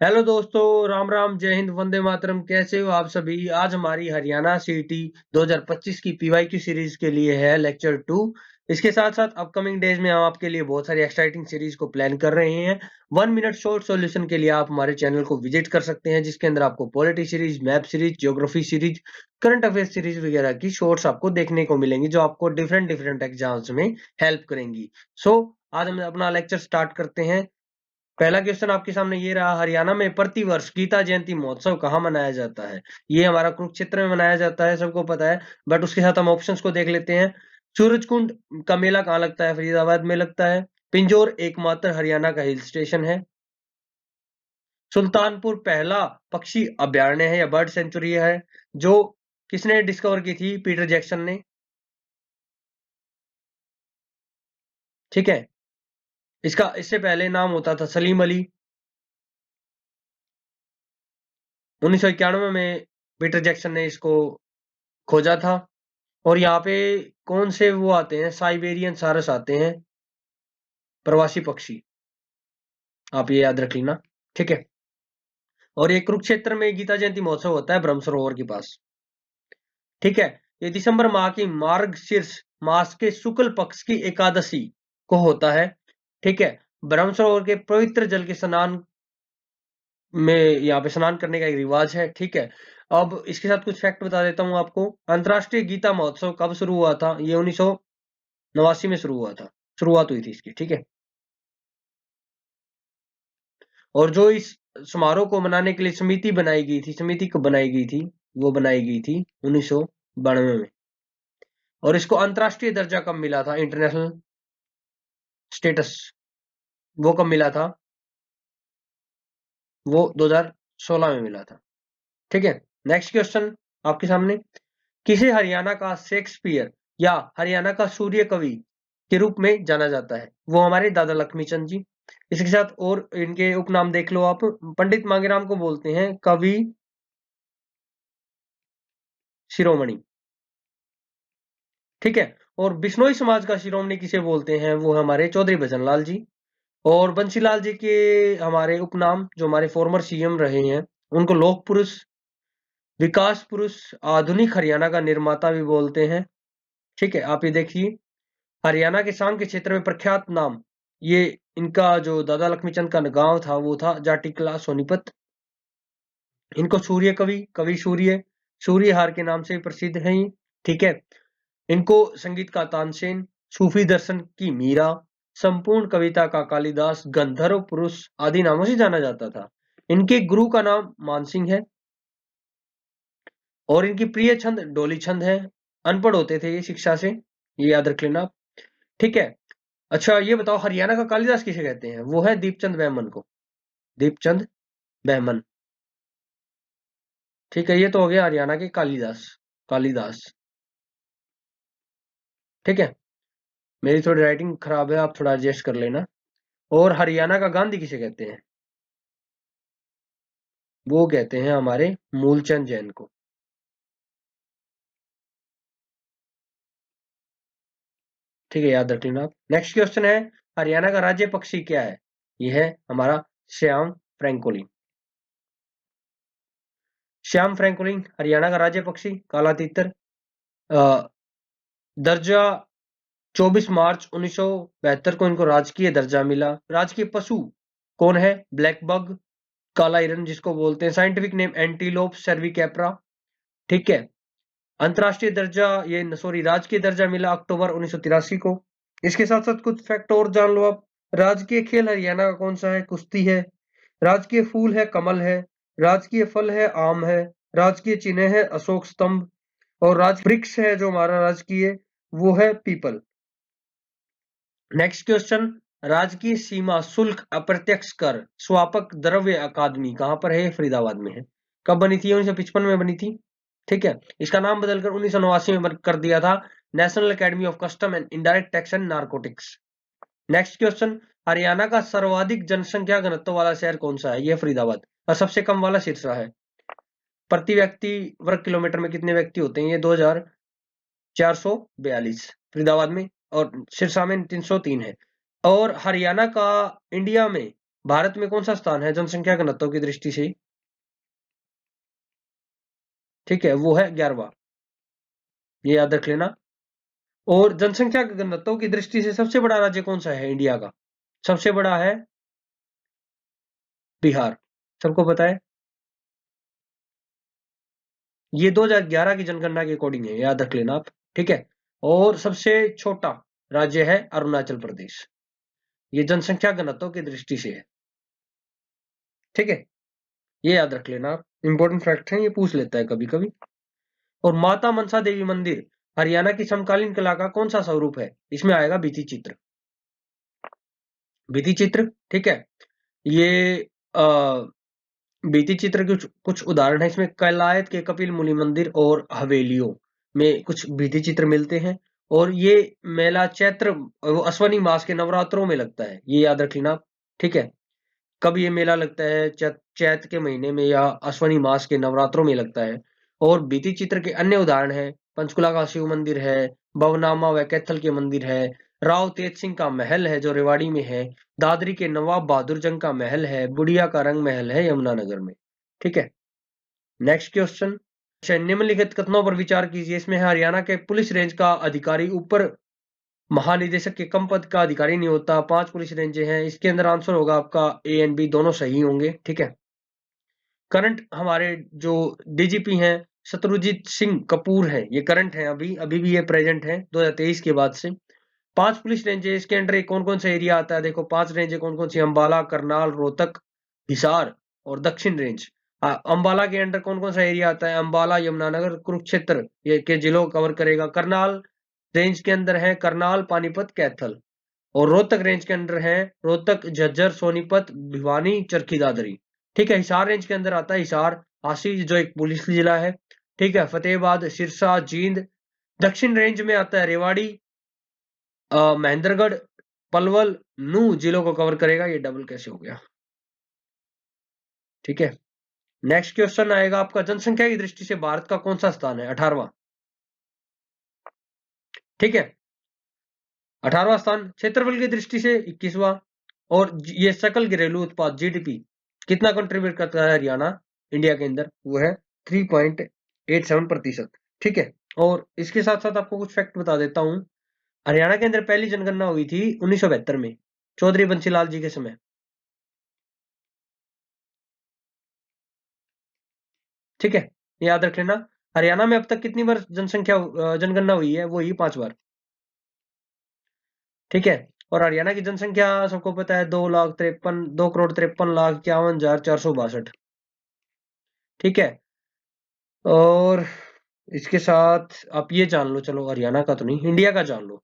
Hello दोस्तों, राम राम, जय हिंद, वंदे मातरम। कैसे हो आप सभी? आज हमारी हरियाणा सीटी 2025 की पीवाईक्यू सीरीज के लिए है लेक्चर 2। इसके साथ साथ अपकमिंग डेज में हम आपके लिए बहुत सारी एक्साइटिंग सीरीज को प्लान कर रहे हैं। 1 मिनट शॉर्ट सॉल्यूशन के लिए आप हमारे चैनल को विजिट कर सकते हैं, जिसके अंदर आपको polity series, map series, geography series, current affair series वगैरह की शॉर्ट्स आपको देखने को मिलेंगी, जो आपको डिफरेंट डिफरेंट एग्जाम्स में हेल्प करेंगी। आज हम अपना लेक्चर स्टार्ट करते हैं। पहला क्वेश्चन आपके सामने ये रहा, हरियाणा में प्रतिवर्ष गीता जयंती महोत्सव कहाँ मनाया जाता है? ये हमारा कुरुक्षेत्र में मनाया जाता है, सबको पता है। बट उसके साथ हम ऑप्शंस को देख लेते हैं। सूरजकुंड का मेला कहाँ लगता है? फरीदाबाद में लगता है। पिंजौर एकमात्र हरियाणा का हिल स्टेशन है। सुल्तानपुर पहला पक्षी अभ्यारण्य है या बर्ड सेंचुरी है, जो किसने डिस्कवर की थी? पीटर जैक्सन ने। ठीक है। इसका इससे पहले नाम होता था सलीम अली। 1991 में पीटर जैक्सन ने इसको खोजा था। और यहाँ पे कौन से वो आते हैं? साइबेरियन सारस आते हैं, प्रवासी पक्षी। आप ये याद रख लेना। ठीक है। और ये कुरुक्षेत्र में गीता जयंती महोत्सव होता है, ब्रह्म सरोवर के पास। ठीक है। ये दिसंबर माह की मार्गशीर्ष मास के शुक्ल पक्ष की एकादशी को होता है। ठीक है। ब्रह्म सरोवर के पवित्र जल के स्नान में यहाँ पे स्नान करने का एक रिवाज है। ठीक है। अब इसके साथ कुछ फैक्ट बता देता हूँ आपको। अंतरराष्ट्रीय गीता महोत्सव कब शुरू हुआ था? ये 1989 में शुरू हुआ था, शुरुआत हुई थी इसकी। ठीक है। और जो इस समारोह को मनाने के लिए समिति बनाई गई थी, समिति को बनाई गई थी, वो बनाई गई थी 1992 में। और इसको अंतरराष्ट्रीय दर्जा कब मिला था? इंटरनेशनल स्टेटस वो कब मिला था? वो 2016 में मिला था। ठीक है। नेक्स्ट क्वेश्चन आपके सामने, किसे हरियाणा का शेक्सपियर या हरियाणा का सूर्य कवि के रूप में जाना जाता है? वो हमारे दादा लक्ष्मी चंद जी। इसके साथ और इनके उपनाम देख लो आप। पंडित मांगेराम को बोलते हैं कवि शिरोमणि। ठीक है। और बिश्नोई समाज का शिरोमणि किसे बोलते हैं? वो हमारे चौधरी भजनलाल जी। और बंसीलाल जी के हमारे उपनाम, जो हमारे फॉर्मर सीएम रहे हैं, उनको लोक पुरुष, विकास पुरुष, आधुनिक हरियाणा का निर्माता भी बोलते हैं। ठीक है। आप ये देखिए, हरियाणा के शाम के क्षेत्र में प्रख्यात नाम, ये इनका जो दादा लक्ष्मीचंद का गांव था वो था जाटिकला सोनीपत। इनको सूर्य कवि, कवि सूर्य, सूर्यहार के नाम से प्रसिद्ध हैं ये। ठीक है। इनको संगीत का तानसेन, सूफी दर्शन की मीरा, संपूर्ण कविता का कालिदास, गंधर्व पुरुष आदि नामों से जाना जाता था। इनके गुरु का नाम मानसिंह है। और इनकी प्रिय छंद डोली छंद है। अनपढ़ होते थे ये शिक्षा से, ये याद रख लेना आप। ठीक है। अच्छा ये बताओ, हरियाणा का कालिदास किसे कहते हैं? वो है दीपचंद बैमन को। दीपचंद बैमन। ठीक है। ये तो हो गया हरियाणा के कालिदास। कालिदास। ठीक है। मेरी थोड़ी राइटिंग खराब है, आप थोड़ा एडजस्ट कर लेना। और हरियाणा का गांधी किसे कहते हैं? वो कहते हैं हमारे मूलचंद जैन को। ठीक है, याद रख लेना आप। नेक्स्ट क्वेश्चन है, हरियाणा का राज्य पक्षी क्या है? ये है हमारा श्याम फ्रैंकोलिन। श्याम फ्रैंकोलिन हरियाणा का राज्य पक्षी, काला तीतर। दर्जा 24 मार्च 1972 को इनको राजकीय दर्जा मिला। राजकीय पशु कौन है? ब्लैक बग, काला हिरन जिसको बोलते हैं। Scientific name antelope cervicapra. ठीक है। अंतरराष्ट्रीय दर्जा, ये सॉरी, राजकीय दर्जा मिला अक्टूबर 1983 को। इसके साथ साथ कुछ फैक्ट और जान लो आप। राजकीय खेल हरियाणा का कौन सा है? कुश्ती है। राजकीय फूल है कमल है। राजकीय फल है आम है। राजकीय चिन्ह है अशोक स्तंभ। और राज वृक्ष है जो हमारा राजकीय, वो है पीपल। नेक्स्ट क्वेश्चन, राजकीय सीमा शुल्क अप्रत्यक्ष कर स्वापक द्रव्य अकादमी कहां पर है? फरीदाबाद में है। कब बनी थी? 1955 में बनी थी। ठीक है। इसका नाम बदलकर 1989 में कर दिया था national academy of custom and indirect tax and narcotics. Next question, Haryana का सर्वाधिक जनसंख्या घनत्व वाला शहर कौन सा है? यह फरीदाबाद। और सबसे कम वाला सिरसा है। प्रति व्यक्ति वर्ग किलोमीटर में कितने व्यक्ति होते हैं? ये 2442 फरीदाबाद में, और सिरसा में 303 है। और हरियाणा का इंडिया में भारत में कौन सा स्थान है जनसंख्या घनत्व की दृष्टि से? ठीक है, वो है 11वां, ये याद रख लेना। और जनसंख्या घनत्व की दृष्टि से सबसे बड़ा राज्य कौन सा है इंडिया का? सबसे बड़ा है बिहार, सबको पता है। ये 2011 की जनगणना के अकॉर्डिंग है, याद रख लेना आप। ठीक है, और सबसे छोटा राज्य है अरुणाचल प्रदेश, ये जनसंख्या घनत्व की दृष्टि से है। ठीक है, ये याद रख लेना आप, इंपॉर्टेंट फैक्ट है, ये पूछ लेता है कभी कभी। और माता मनसा देवी मंदिर हरियाणा की समकालीन कला का कौन सा स्वरूप है? इसमें आएगा भित्ति चित्र, भित्ति चित्र। ठीक है, ये भित्ति चित्र के कुछ उदाहरण है इसमें, कैलायत के कपिल मुनि मंदिर और हवेलियों में कुछ भित्ति चित्र मिलते हैं। और ये मेला चैत्र अश्वनी मास के नवरात्रों में लगता है, ये याद रख लेना। ठीक है, कब ये मेला लगता है? चैत के महीने में या अश्वनी मास के नवरात्रों में लगता है। और भित्ति चित्र के अन्य उदाहरण है, पंचकुला का शिव मंदिर है, भवनामा व कैथल के मंदिर है, राव तेज सिंह का महल है जो रेवाड़ी में है, दादरी के नवाब बहादुर जंग का महल है, बुढ़िया का रंग महल है यमुनानगर में। ठीक है, नेक्स्ट क्वेश्चन। अच्छा, निम्नलिखित कथनों पर विचार कीजिए। इसमें है हरियाणा के पुलिस रेंज का अधिकारी ऊपर महानिदेशक के कम पद का अधिकारी नहीं होता, 5 पुलिस रेंजें हैं। इसके अंदर आंसर होगा आपका ए एंड बी दोनों सही होंगे। ठीक है, करंट हमारे जो डीजीपी हैं शत्रुजीत सिंह कपूर है, ये करंट है, अभी अभी भी ये प्रेजेंट है 2023 के बाद से। 5 पुलिस रेंजें, इसके अंडर कौन कौन सा एरिया आता है? देखो 5 रेंजें कौन कौन सी, अंबाला, करनाल, रोहतक, हिसार और दक्षिण रेंज। अंबाला के अंडर कौन कौन सा एरिया आता है? अंबाला, यमुनानगर, कुरुक्षेत्र ये के जिलों को कवर करेगा। करनाल रेंज के अंदर है करनाल, पानीपत, कैथल। और रोहतक रेंज के अंदर है रोहतक, झज्जर, सोनीपत, भिवानी, चरखी दादरी। ठीक है, हिसार रेंज के अंदर आता है हिसार, आसी जो एक पुलिस जिला है। ठीक है, फतेहाबाद, सिरसा, जींद। दक्षिण रेंज में आता है रेवाड़ी, महेंद्रगढ़, पलवल, नूह जिलों को कवर करेगा। ये डबल कैसे हो गया? ठीक है, नेक्स्ट क्वेश्चन आएगा आपका, जनसंख्या की दृष्टि से भारत का कौन सा स्थान है? 18वां। ठीक है, 18वां स्थान। क्षेत्रफल की दृष्टि से 21वां। और ये सकल घरेलू उत्पाद जीडीपी कितना कंट्रीब्यूट करता है हरियाणा इंडिया के अंदर? वो है 3.87%। ठीक है, और इसके साथ साथ आपको कुछ फैक्ट बता देता हूं। हरियाणा के अंदर पहली जनगणना हुई थी 1972 में, चौधरी बंसीलाल जी के समय। ठीक है, याद रख लेना। हरियाणा में अब तक कितनी बार जनगणना हुई है? वो ही 5 बार। ठीक है, और हरियाणा की जनसंख्या सबको पता है 2,53,52,53,51,462। ठीक है, और इसके साथ आप ये जान लो, चलो हरियाणा का तो नहीं, इंडिया का जान लो।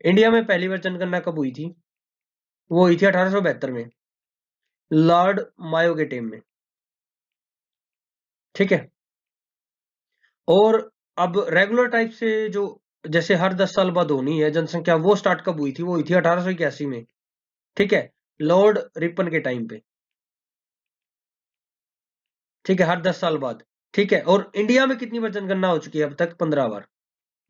इंडिया में पहली बार जनगणना कब हुई थी? वो हुई थी 1872 में, लॉर्ड मायो के टाइम में। ठीक है, और अब रेगुलर टाइप से जो जैसे हर 10 साल बाद होनी है जनसंख्या, वो स्टार्ट कब हुई थी? वो हुई थी 1881 में। ठीक है, लॉर्ड रिपन के टाइम पे। ठीक है, हर 10 साल बाद। ठीक है, और इंडिया में कितनी बार जनगणना हो चुकी है अब तक? 15 बार।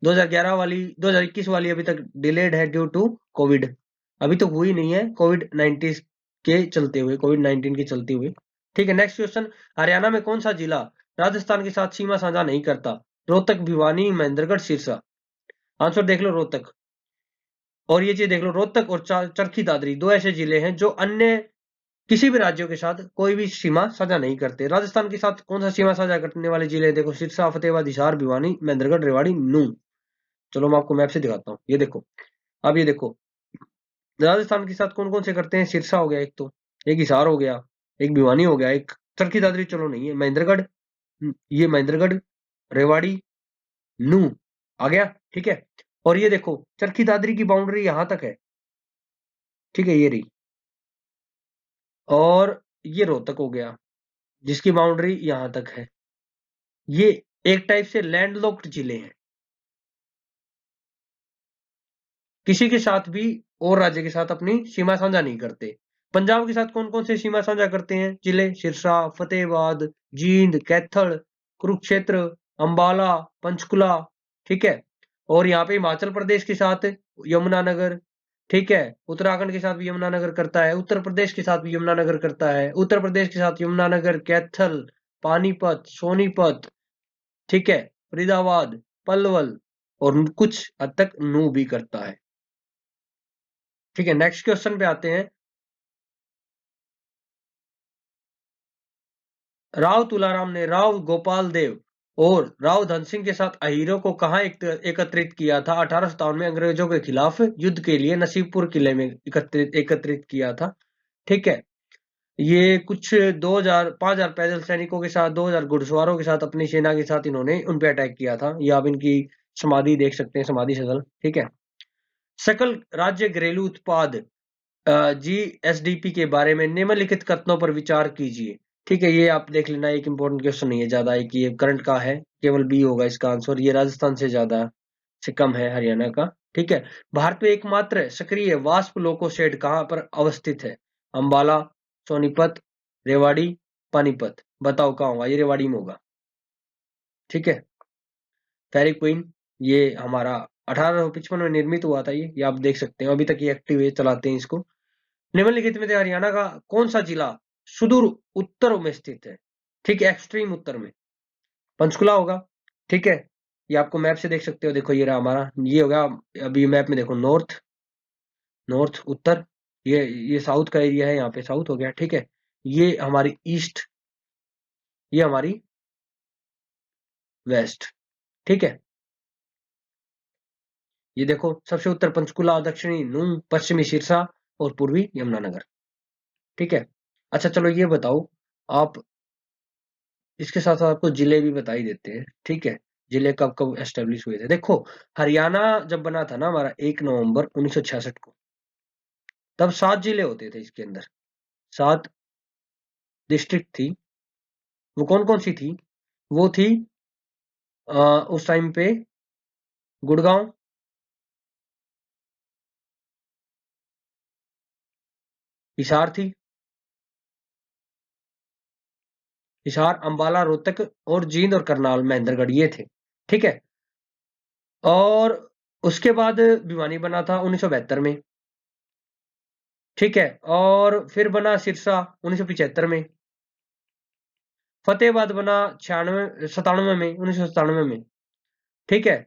2011 वाली, 2021 वाली अभी तक डिलेड है ड्यू टू कोविड, अभी तक हुई नहीं है, कोविड 19 के चलते हुए, कोविड 19 के चलते हुए। ठीक है, नेक्स्ट क्वेश्चन। हरियाणा में कौन सा जिला राजस्थान के साथ सीमा साझा नहीं करता? रोहतक, भिवानी, महेंद्रगढ़, सिरसा। आंसर देख लो, रोहतक। और ये चीज देख लो, रोहतक और चरखी दादरी दो ऐसे जिले हैं जो अन्य किसी भी राज्यों के साथ कोई भी सीमा साझा नहीं करते। राजस्थान के साथ कौन सा सीमा साझा करने वाले जिले? देखो, सिरसा, फतेहाबाद, हिसार, भिवानी, महेंद्रगढ़, रेवाड़ी, नूंह। चलो मैं आपको मैप से दिखाता हूँ, ये देखो। अब ये देखो, राजस्थान के साथ कौन कौन से करते हैं? सिरसा हो गया एक, तो एक हिसार हो गया, एक भिवानी हो गया, एक चरखी दादरी चलो नहीं है, महेंद्रगढ़, ये महेंद्रगढ़, रेवाड़ी, नूंह आ गया। ठीक है, और ये देखो चरखी दादरी की बाउंड्री यहां तक है। ठीक है, ये रही। और ये रोहतक हो गया जिसकी बाउंड्री यहां तक है। ये एक टाइप से लैंडलॉक्ड जिले हैं, किसी के साथ भी और राज्य के साथ अपनी सीमा साझा नहीं करते। पंजाब के साथ कौन कौन से सीमा साझा करते हैं जिले? सिरसा, फतेहाबाद, जींद, कैथल, कुरुक्षेत्र, अंबाला, पंचकुला। ठीक है, और यहाँ पे हिमाचल प्रदेश के साथ यमुनानगर, ठीक है। उत्तराखंड के साथ भी यमुनानगर करता है, उत्तर प्रदेश के साथ भी यमुनानगर करता है, उत्तर प्रदेश के साथ यमुनानगर, कैथल, पानीपत, सोनीपत, ठीक है, फरीदाबाद, पलवल और कुछ हद तक नू भी करता है। ठीक है, नेक्स्ट क्वेश्चन पे आते हैं। राव तुलाराम ने राव गोपाल देव और राव धन सिंह के साथ अहीरों को कहाँ एकत्रित किया था? 1857 में अंग्रेजों के खिलाफ युद्ध के लिए नसीबपुर किले में एकत्रित किया था। ठीक है, ये कुछ 5000 पैदल सैनिकों के साथ, 2000 घुड़सवारों के साथ, अपनी सेना के साथ इन्होंने उन पे अटैक किया था। ये आप इनकी समाधि देख सकते हैं, समाधि स्थल। ठीक है, सकल राज्य घरेलू उत्पाद जीएसडीपी के बारे में निम्नलिखित कथनों पर विचार कीजिए। ठीक है, ये आप देख लेना, एक इंपॉर्टेंट क्वेश्चन नहीं है ज्यादा, है कि ये करंट का है, केवल बी होगा इसका आंसर। ये राजस्थान से ज्यादा से कम है हरियाणा का। ठीक है, भारत में एकमात्र सक्रिय वाष्प लोकोशेड कहाँ पर अवस्थित है? अंबाला, सोनीपत, रेवाड़ी, पानीपत। बताओ कहाँ होगा? ये रेवाड़ी में होगा। ठीक है, फेरिक क्वीन, ये हमारा 1855 में निर्मित हुआ था। ये आप देख सकते हैं, अभी तक ये एक्टिव है, चलाते हैं इसको। निम्नलिखित में से हरियाणा का कौन सा जिला सुदूर उत्तर में स्थित है? ठीक है, एक्सट्रीम उत्तर में पंचकुला होगा। ठीक है, ये आपको मैप से देख सकते हो, देखो ये रहा हमारा, ये होगा। अभी मैप में देखो, नॉर्थ, नॉर्थ उत्तर, ये साउथ का एरिया है, यहाँ पे साउथ हो गया। ठीक है, ये हमारी ईस्ट, ये हमारी वेस्ट। ठीक है, ये देखो, सबसे उत्तर पंचकुला, दक्षिणी नूंह, पश्चिमी सिरसा और पूर्वी यमुनानगर। ठीक है, अच्छा चलो ये बताओ आप, इसके साथ साथ आपको जिले भी बता ही देते हैं। ठीक है, जिले कब कब एस्टेब्लिश हुए थे? देखो, हरियाणा जब बना था ना हमारा 1 नवंबर 1966 को, तब 7 जिले होते थे इसके अंदर, 7 डिस्ट्रिक्ट थी। वो कौन कौन सी थी? वो थी उस टाइम पे गुड़गांव, हिसार थी, हिसार, अंबाला, रोहतक और जींद और करनाल, महेंद्रगढ़, ये थे। ठीक है, और उसके बाद भिवानी बना था 1972 में। ठीक है, और फिर बना सिरसा 1975 में। फतेहाबाद बना 1997 में। ठीक है,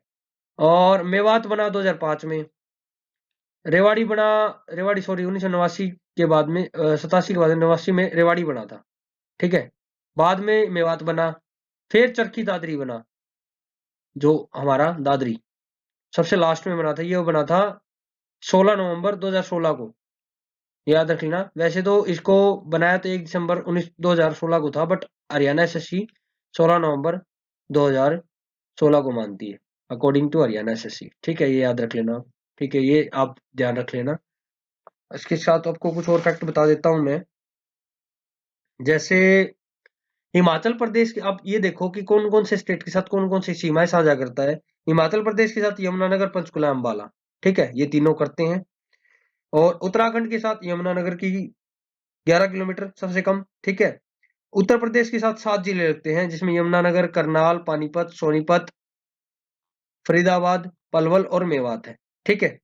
और मेवात बना 2005 में। रेवाड़ी बना, रेवाड़ी सॉरी 1989 के बाद में, 87 के बाद 89 में रेवाड़ी बना था। ठीक है, बाद में मेवात बना, फिर चरखी दादरी बना, जो हमारा दादरी सबसे लास्ट में बना था। ये बना था 16 नवंबर 2016 को, याद रख लेना। वैसे तो इसको बनाया तो 1 दिसंबर 2016 को था, बट हरियाणा एसएससी 16 नवंबर 2016 को मानती है, अकॉर्डिंग टू हरियाणा एसएससी। ठीक है, ये याद रख लेना। ठीक है, ये आप ध्यान रख लेना। इसके साथ आपको कुछ और फैक्ट बता देता हूं मैं, जैसे हिमाचल प्रदेश के, आप ये देखो कि कौन कौन से स्टेट के साथ कौन कौन सी सीमाएं साझा करता है। हिमाचल प्रदेश के साथ यमुनानगर, पंचकुला, अंबाला, ठीक है, ये तीनों करते हैं। और उत्तराखंड के साथ यमुनानगर की 11 किलोमीटर सबसे कम। ठीक है, उत्तर प्रदेश के साथ 7 जिले लगते हैं, जिसमें यमुनानगर, करनाल, पानीपत, सोनीपत, फरीदाबाद, पलवल और मेवात है। ठीक है,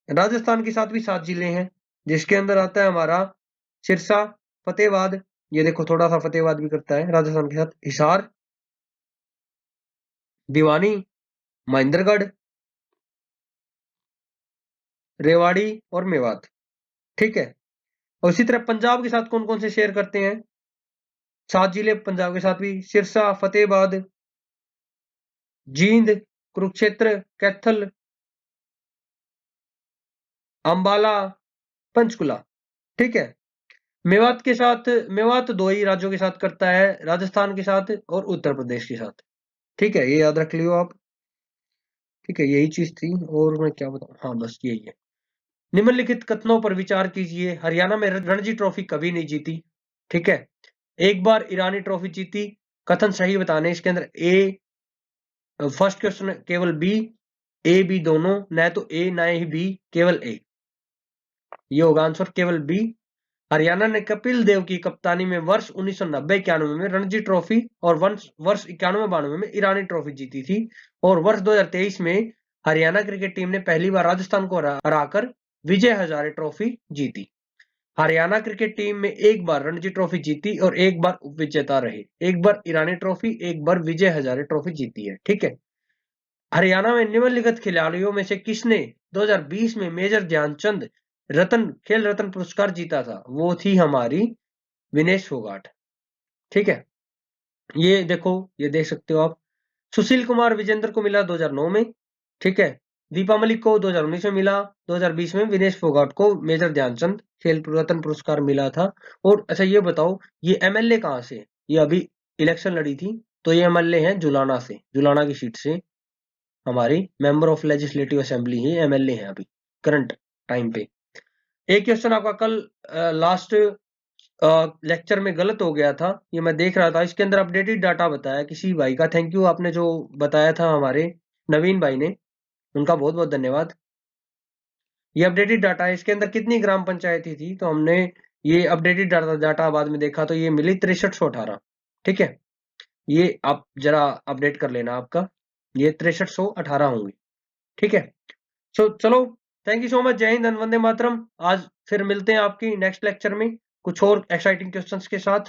राजस्थान के साथ भी 7 जिले हैं, जिसके अंदर आता है हमारा सिरसा, फतेहाबाद, ये देखो थोड़ा सा फतेहाबाद भी करता है राजस्थान के साथ, हिसार, भिवानी, महेंद्रगढ़, रेवाड़ी और मेवात। ठीक है, और इसी तरह पंजाब के साथ कौन कौन से शेयर करते हैं? 7 जिले पंजाब के साथ भी, सिरसा, फतेहाबाद, जींद, कुरुक्षेत्र, कैथल, अंबाला, पंचकुला। ठीक है, मेवात के साथ, मेवात 2 ही राज्यों के साथ करता है, राजस्थान के साथ और उत्तर प्रदेश के साथ। ठीक है, ये याद रख लियो आप। ठीक है, यही चीज थी, और मैं क्या बताऊं, हाँ बस यही है। निम्नलिखित कथनों पर विचार कीजिए। हरियाणा में रणजी ट्रॉफी कभी नहीं जीती। ठीक है, एक बार ईरानी ट्रॉफी जीती। कथन सही बताने, इसके अंदर ए, फर्स्ट क्वेश्चन केवल बी, ए बी दोनों, न तो ए न ही बी, केवल ए, ये होगा आंसर, केवल बी। हरियाणा ने कपिल देव की कप्तानी में वर्ष 1990-91 में रणजी ट्रॉफी और वर्ष 91-92 में ईरानी ट्रॉफी जीती थी। और वर्ष 2023 में हरियाणा क्रिकेट टीम ने पहली बार राजस्थान को हराकर विजय हजारे ट्रॉफी जीती। हरियाणा क्रिकेट टीम में एक बार रणजी ट्रॉफी जीती और एक बार उपविजेता रहे। एक बार ईरानी ट्रॉफी, एक बार विजय हजारे ट्रॉफी जीती है। ठीक है। हरियाणा में निम्नलिखित खिलाड़ियों में से किसने 2020 में मेजर ध्यानचंद खेल रत्न पुरस्कार जीता था? वो थी हमारी विनेश फोगाट। ठीक है। ये देखो, ये देख सकते हो आप। सुशील कुमार विजेंद्र को मिला 2009 में। ठीक है। दीपा मलिक को 2019 में मिला। 2020 में विनेश फोगाट को मेजर ध्यानचंद खेल रत्न पुरस्कार मिला था। और अच्छा ये बताओ, ये एमएलए कहां से? ये अभी इलेक्शन लड़ी थी, तो ये एमएलए हैं जुलाना से, जुलाना की सीट से। हमारी member of legislative assembly he MLA हैं अभी करंट टाइम पे। एक क्वेश्चन आपका कल लास्ट लेक्चर में गलत हो गया था, ये मैं देख रहा था। इसके अंदर अपडेटेड डाटा बताया किसी भाई का, थैंक यू, आपने जो बताया था हमारे नवीन भाई ने, उनका बहुत बहुत धन्यवाद। ये अपडेटेड डाटा है। इसके अंदर कितनी ग्राम पंचायती थी, तो हमने ये अपडेटेड डाटा बाद में देखा तो ये मिली 6318। ठीक है। ये आप जरा अपडेट कर लेना आपका, ये 6318 होंगे। ठीक है। चलो, थैंक यू सो मच। जय हिंद, वंदे मातरम। आज फिर मिलते हैं आपकी नेक्स्ट लेक्चर में कुछ और एक्साइटिंग क्वेश्चंस के साथ।